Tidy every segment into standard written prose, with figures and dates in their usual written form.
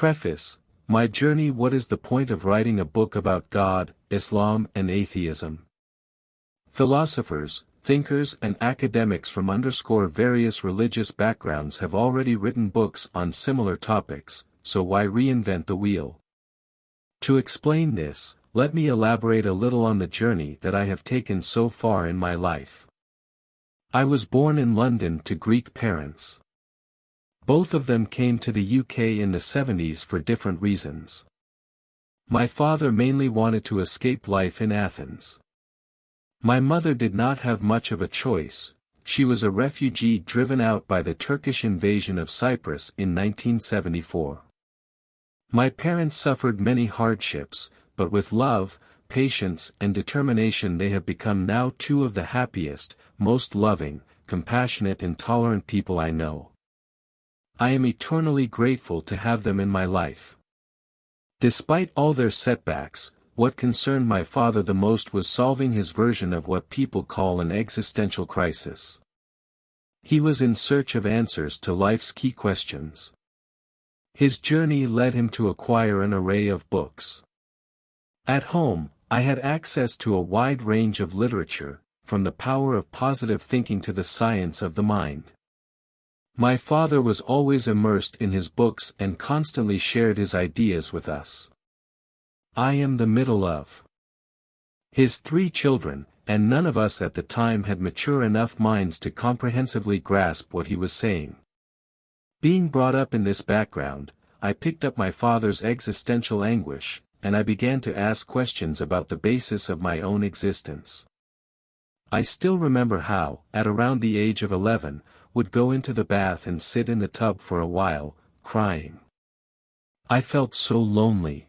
Preface. My journey. What is the point of writing a book about God, Islam and atheism? Philosophers, thinkers and academics from various religious backgrounds have already written books on similar topics, so why reinvent the wheel? To explain this, let me elaborate a little on the journey that I have taken so far in my life. I was born in London to Greek parents. Both of them came to the UK in the 70s for different reasons. My father mainly wanted to escape life in Athens. My mother did not have much of a choice. She was a refugee driven out by the Turkish invasion of Cyprus in 1974. My parents suffered many hardships, but with love, patience and determination they have become now two of the happiest, most loving, compassionate and tolerant people I know. I am eternally grateful to have them in my life. Despite all their setbacks, what concerned my father the most was solving his version of what people call an existential crisis. He was in search of answers to life's key questions. His journey led him to acquire an array of books. At home, I had access to a wide range of literature, from the power of positive thinking to the science of the mind. My father was always immersed in his books and constantly shared his ideas with us. I am the middle of his 3 children, and none of us at the time had mature enough minds to comprehensively grasp what he was saying. Being brought up in this background, I picked up my father's existential anguish, and I began to ask questions about the basis of my own existence. I still remember how, at around the age of 11, would go into the bath and sit in the tub for a while, crying. I felt so lonely.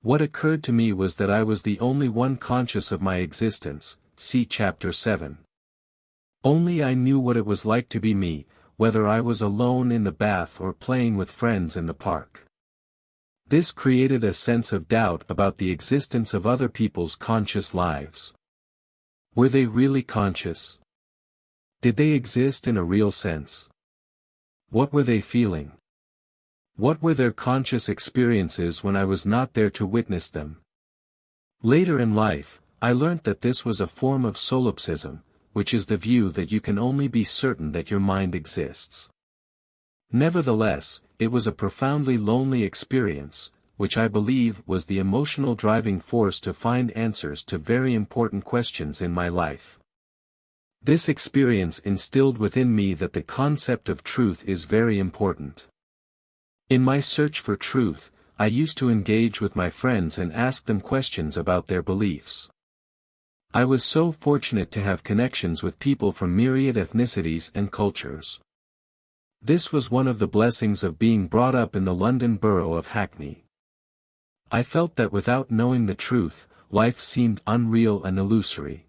What occurred to me was that I was the only one conscious of my existence, see Chapter 7. Only I knew what it was like to be me, whether I was alone in the bath or playing with friends in the park. This created a sense of doubt about the existence of other people's conscious lives. Were they really conscious? Did they exist in a real sense? What were they feeling? What were their conscious experiences when I was not there to witness them? Later in life, I learnt that this was a form of solipsism, which is the view that you can only be certain that your mind exists. Nevertheless, it was a profoundly lonely experience, which I believe was the emotional driving force to find answers to very important questions in my life. This experience instilled within me that the concept of truth is very important. In my search for truth, I used to engage with my friends and ask them questions about their beliefs. I was so fortunate to have connections with people from myriad ethnicities and cultures. This was one of the blessings of being brought up in the London borough of Hackney. I felt that without knowing the truth, life seemed unreal and illusory.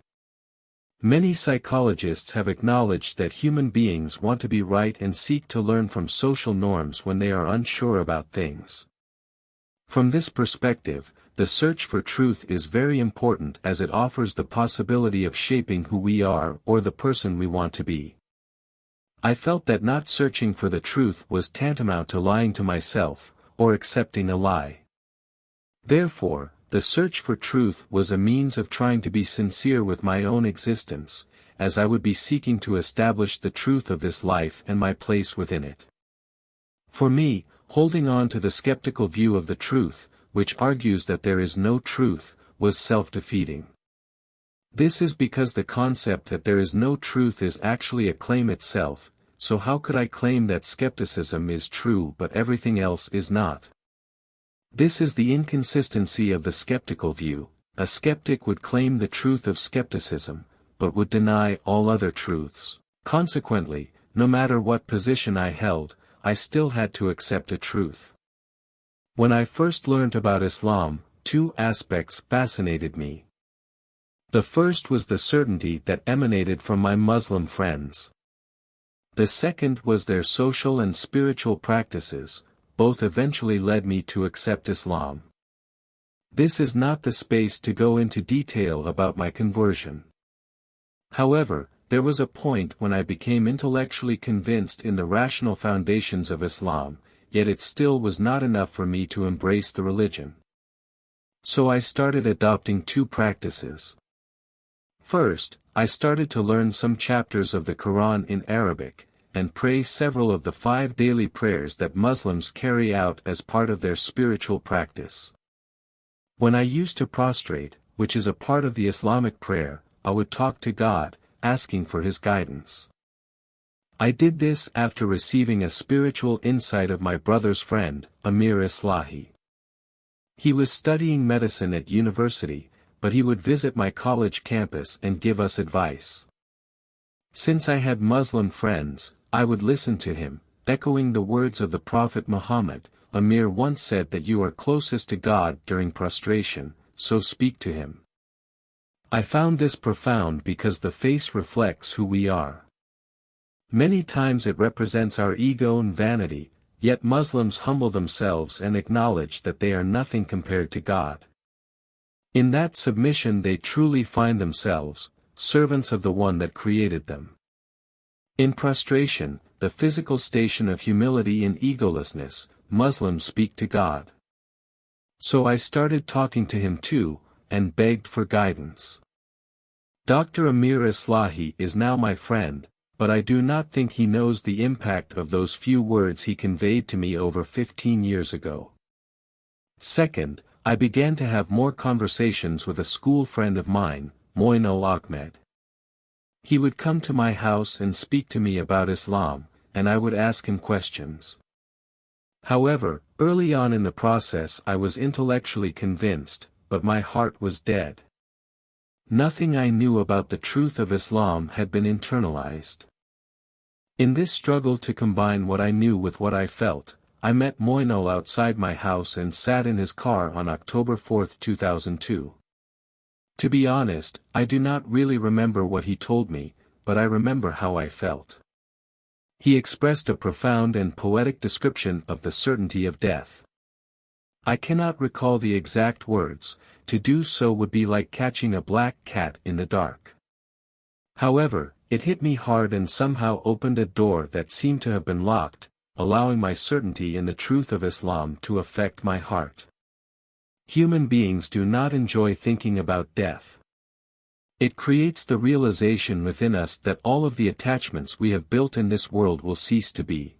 Many psychologists have acknowledged that human beings want to be right and seek to learn from social norms when they are unsure about things. From this perspective, the search for truth is very important as it offers the possibility of shaping who we are or the person we want to be. I felt that not searching for the truth was tantamount to lying to myself, or accepting a lie. Therefore, the search for truth was a means of trying to be sincere with my own existence, as I would be seeking to establish the truth of this life and my place within it. For me, holding on to the skeptical view of the truth, which argues that there is no truth, was self-defeating. This is because the concept that there is no truth is actually a claim itself, so how could I claim that skepticism is true but everything else is not? This is the inconsistency of the skeptical view. A skeptic would claim the truth of skepticism, but would deny all other truths. Consequently, no matter what position I held, I still had to accept a truth. When I first learned about Islam, 2 aspects fascinated me. The first was the certainty that emanated from my Muslim friends. The second was their social and spiritual practices. Both eventually led me to accept Islam. This is not the space to go into detail about my conversion. However, there was a point when I became intellectually convinced in the rational foundations of Islam, yet it still was not enough for me to embrace the religion. So I started adopting two practices. First, I started to learn some chapters of the Quran in Arabic, and pray several of the 5 daily prayers that Muslims carry out as part of their spiritual practice. When I used to prostrate, which is a part of the Islamic prayer, I would talk to God, asking for His guidance. I did this after receiving a spiritual insight of my brother's friend, Amir Islahi. He was studying medicine at university, but he would visit my college campus and give us advice. Since I had Muslim friends, I would listen to him, echoing the words of the Prophet Muhammad. Amir once said that you are closest to God during prostration, so speak to Him. I found this profound because the face reflects who we are. Many times it represents our ego and vanity, yet Muslims humble themselves and acknowledge that they are nothing compared to God. In that submission they truly find themselves, servants of the one that created them. In prostration, the physical station of humility and egolessness, Muslims speak to God. So I started talking to Him too, and begged for guidance. Dr. Amir Islahi is now my friend, but I do not think he knows the impact of those few words he conveyed to me over 15 years ago. Second, I began to have more conversations with a school friend of mine, Moinul Ahmed. He would come to my house and speak to me about Islam, and I would ask him questions. However, early on in the process I was intellectually convinced, but my heart was dead. Nothing I knew about the truth of Islam had been internalized. In this struggle to combine what I knew with what I felt, I met Moinul outside my house and sat in his car on October 4, 2002. To be honest, I do not really remember what he told me, but I remember how I felt. He expressed a profound and poetic description of the certainty of death. I cannot recall the exact words. To do so would be like catching a black cat in the dark. However, it hit me hard and somehow opened a door that seemed to have been locked, allowing my certainty in the truth of Islam to affect my heart. Human beings do not enjoy thinking about death. It creates the realization within us that all of the attachments we have built in this world will cease to be.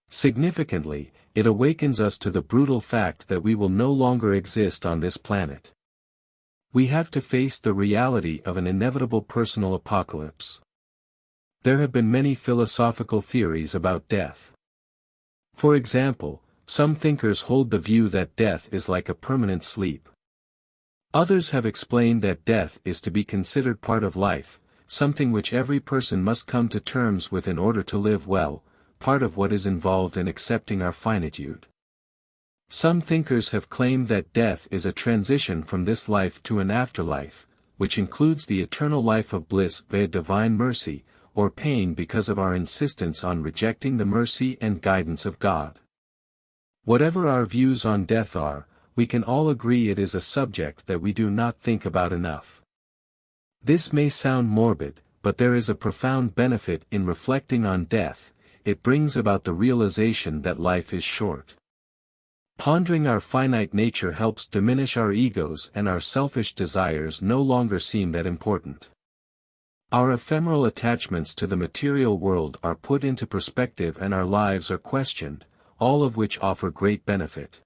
Significantly, it awakens us to the brutal fact that we will no longer exist on this planet. We have to face the reality of an inevitable personal apocalypse. There have been many philosophical theories about death. For example, some thinkers hold the view that death is like a permanent sleep. Others have explained that death is to be considered part of life, something which every person must come to terms with in order to live well, part of what is involved in accepting our finitude. Some thinkers have claimed that death is a transition from this life to an afterlife, which includes the eternal life of bliss via divine mercy, or pain because of our insistence on rejecting the mercy and guidance of God. Whatever our views on death are, we can all agree it is a subject that we do not think about enough. This may sound morbid, but there is a profound benefit in reflecting on death. It brings about the realization that life is short. Pondering our finite nature helps diminish our egos, and our selfish desires no longer seem that important. Our ephemeral attachments to the material world are put into perspective and our lives are questioned, all of which offer great benefit.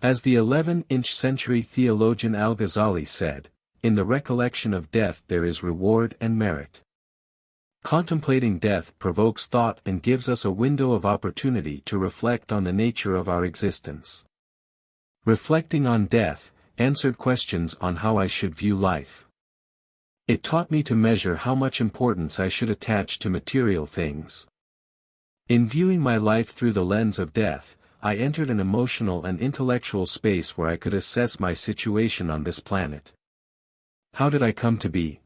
As the 11th century theologian Al-Ghazali said, in the recollection of death there is reward and merit. Contemplating death provokes thought and gives us a window of opportunity to reflect on the nature of our existence. Reflecting on death answered questions on how I should view life. It taught me to measure how much importance I should attach to material things. In viewing my life through the lens of death, I entered an emotional and intellectual space where I could assess my situation on this planet. How did I come to be?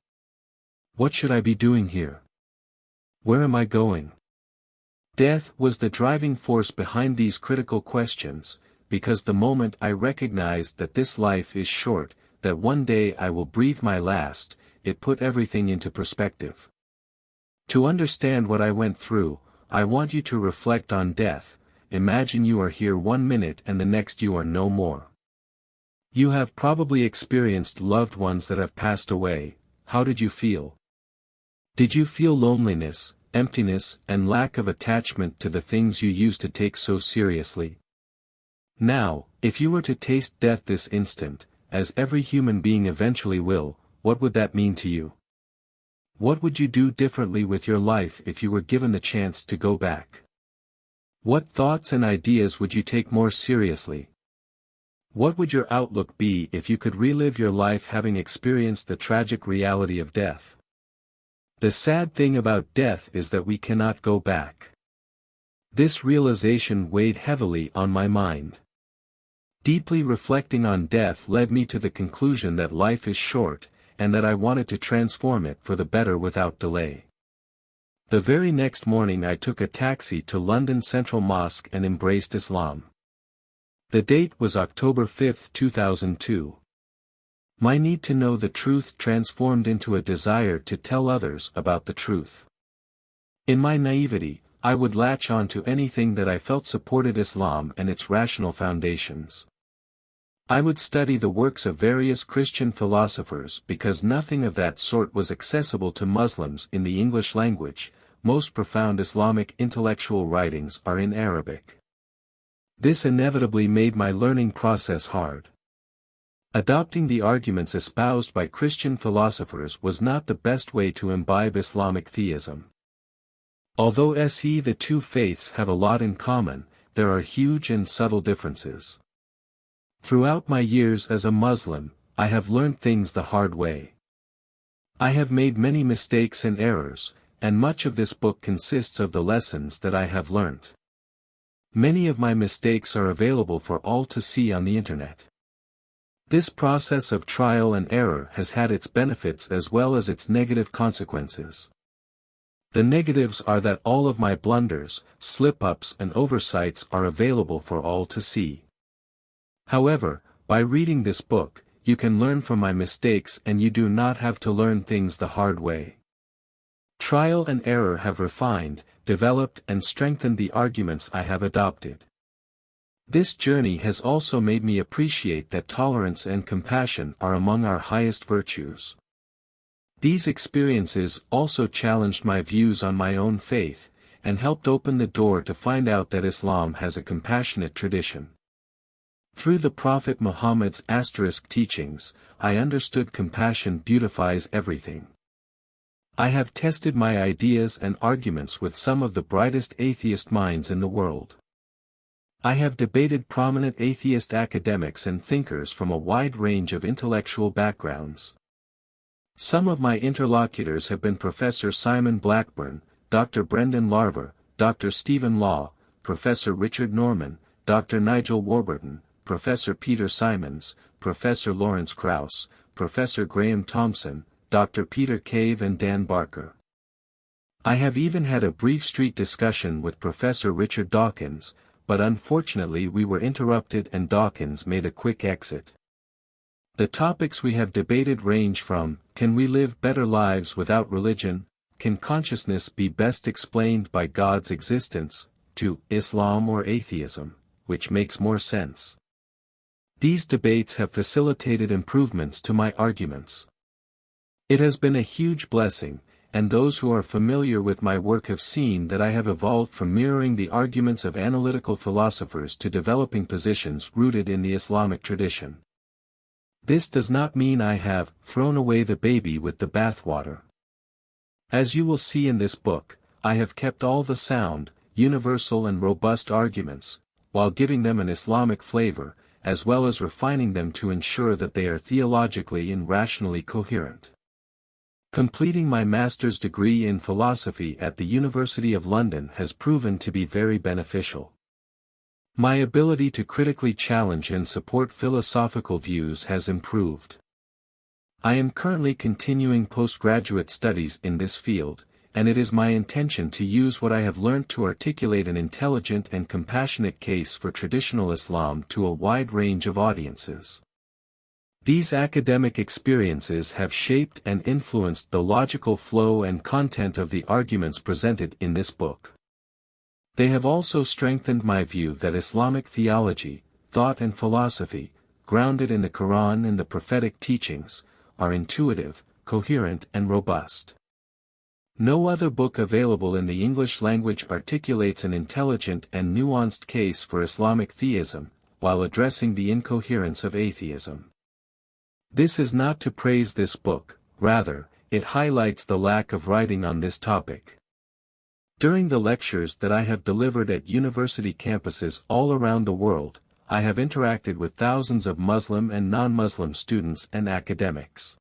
What should I be doing here? Where am I going? Death was the driving force behind these critical questions, because the moment I recognized that this life is short, that one day I will breathe my last, it put everything into perspective. To understand what I went through, I want you to reflect on death, imagine you are here 1 minute and the next you are no more. You have probably experienced loved ones that have passed away. How did you feel? Did you feel loneliness, emptiness, and lack of attachment to the things you used to take so seriously? Now, if you were to taste death this instant, as every human being eventually will, what would that mean to you? What would you do differently with your life if you were given the chance to go back? What thoughts and ideas would you take more seriously? What would your outlook be if you could relive your life having experienced the tragic reality of death? The sad thing about death is that we cannot go back. This realization weighed heavily on my mind. Deeply reflecting on death led me to the conclusion that life is short, and that I wanted to transform it for the better without delay. The very next morning I took a taxi to London Central Mosque and embraced Islam. The date was October 5, 2002. My need to know the truth transformed into a desire to tell others about the truth. In my naivety, I would latch on to anything that I felt supported Islam and its rational foundations. I would study the works of various Christian philosophers because nothing of that sort was accessible to Muslims in the English language. Most profound Islamic intellectual writings are in Arabic. This inevitably made my learning process hard. Adopting the arguments espoused by Christian philosophers was not the best way to imbibe Islamic theism. Although the two faiths have a lot in common, there are huge and subtle differences. Throughout my years as a Muslim, I have learned things the hard way. I have made many mistakes and errors, and much of this book consists of the lessons that I have learnt. Many of my mistakes are available for all to see on the internet. This process of trial and error has had its benefits as well as its negative consequences. The negatives are that all of my blunders, slip-ups and oversights are available for all to see. However, by reading this book, you can learn from my mistakes and you do not have to learn things the hard way. Trial and error have refined, developed and strengthened the arguments I have adopted. This journey has also made me appreciate that tolerance and compassion are among our highest virtues. These experiences also challenged my views on my own faith, and helped open the door to find out that Islam has a compassionate tradition. Through the Prophet Muhammad's teachings, I understood compassion beautifies everything. I have tested my ideas and arguments with some of the brightest atheist minds in the world. I have debated prominent atheist academics and thinkers from a wide range of intellectual backgrounds. Some of my interlocutors have been Professor Simon Blackburn, Dr. Brendan Larver, Dr. Stephen Law, Professor Richard Norman, Dr. Nigel Warburton, Professor Peter Simons, Professor Lawrence Krauss, Professor Graham Thompson, Dr. Peter Cave and Dan Barker. I have even had a brief street discussion with Professor Richard Dawkins, but unfortunately we were interrupted and Dawkins made a quick exit. The topics we have debated range from, can we live better lives without religion, can consciousness be best explained by God's existence, to Islam or atheism, which makes more sense. These debates have facilitated improvements to my arguments. It has been a huge blessing, and those who are familiar with my work have seen that I have evolved from mirroring the arguments of analytical philosophers to developing positions rooted in the Islamic tradition. This does not mean I have thrown away the baby with the bathwater. As you will see in this book, I have kept all the sound, universal and robust arguments, while giving them an Islamic flavor, as well as refining them to ensure that they are theologically and rationally coherent. Completing my master's degree in philosophy at the University of London has proven to be very beneficial. My ability to critically challenge and support philosophical views has improved. I am currently continuing postgraduate studies in this field, and it is my intention to use what I have learned to articulate an intelligent and compassionate case for traditional Islam to a wide range of audiences. These academic experiences have shaped and influenced the logical flow and content of the arguments presented in this book. They have also strengthened my view that Islamic theology, thought and philosophy, grounded in the Quran and the prophetic teachings, are intuitive, coherent and robust. No other book available in the English language articulates an intelligent and nuanced case for Islamic theism, while addressing the incoherence of atheism. This is not to praise this book, rather, it highlights the lack of writing on this topic. During the lectures that I have delivered at university campuses all around the world, I have interacted with thousands of Muslim and non-Muslim students and academics.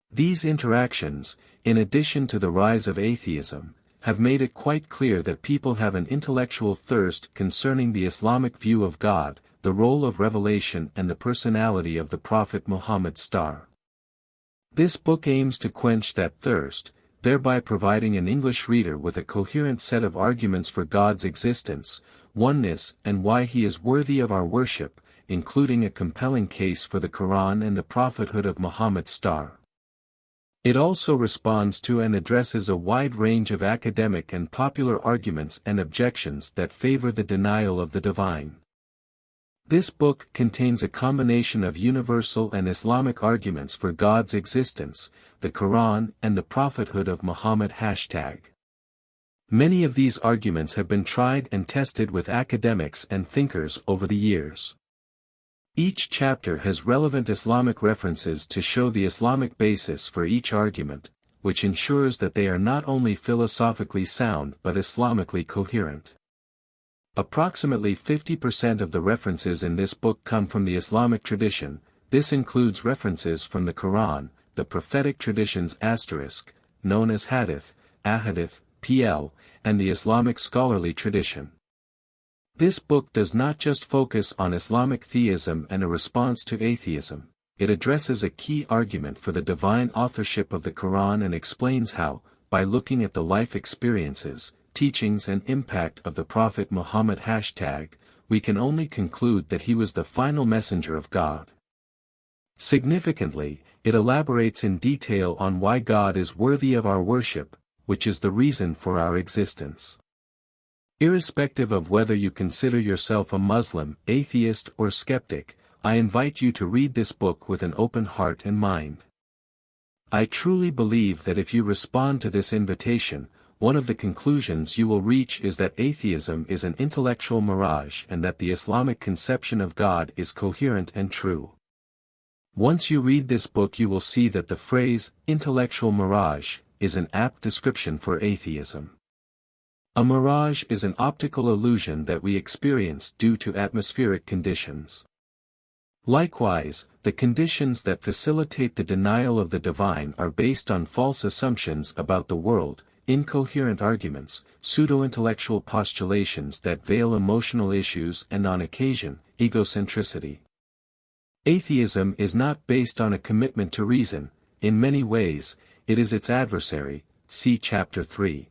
These interactions, in addition to the rise of atheism, have made it quite clear that people have an intellectual thirst concerning the Islamic view of God, the role of revelation and the personality of the Prophet Muhammad. This book aims to quench that thirst, thereby providing an English reader with a coherent set of arguments for God's existence, oneness and why he is worthy of our worship, including a compelling case for the Quran and the prophethood of Muhammad. It also responds to and addresses a wide range of academic and popular arguments and objections that favor the denial of the divine. This book contains a combination of universal and Islamic arguments for God's existence, the Quran and the prophethood of Muhammad. Many of these arguments have been tried and tested with academics and thinkers over the years. Each chapter has relevant Islamic references to show the Islamic basis for each argument, which ensures that they are not only philosophically sound but Islamically coherent. Approximately 50% of the references in this book come from the Islamic tradition. This includes references from the Quran, the prophetic traditions *, known as Hadith, Ahadith, PL, and the Islamic scholarly tradition. This book does not just focus on Islamic theism and a response to atheism, it addresses a key argument for the divine authorship of the Quran and explains how, by looking at the life experiences, teachings and impact of the Prophet Muhammad #, we can only conclude that he was the final messenger of God. Significantly, it elaborates in detail on why God is worthy of our worship, which is the reason for our existence. Irrespective of whether you consider yourself a Muslim, atheist or skeptic, I invite you to read this book with an open heart and mind. I truly believe that if you respond to this invitation, one of the conclusions you will reach is that atheism is an intellectual mirage and that the Islamic conception of God is coherent and true. Once you read this book you will see that the phrase, intellectual mirage, is an apt description for atheism. A mirage is an optical illusion that we experience due to atmospheric conditions. Likewise, the conditions that facilitate the denial of the divine are based on false assumptions about the world, incoherent arguments, pseudo-intellectual postulations that veil emotional issues and on occasion, egocentricity. Atheism is not based on a commitment to reason. In many ways, it is its adversary, see Chapter 3.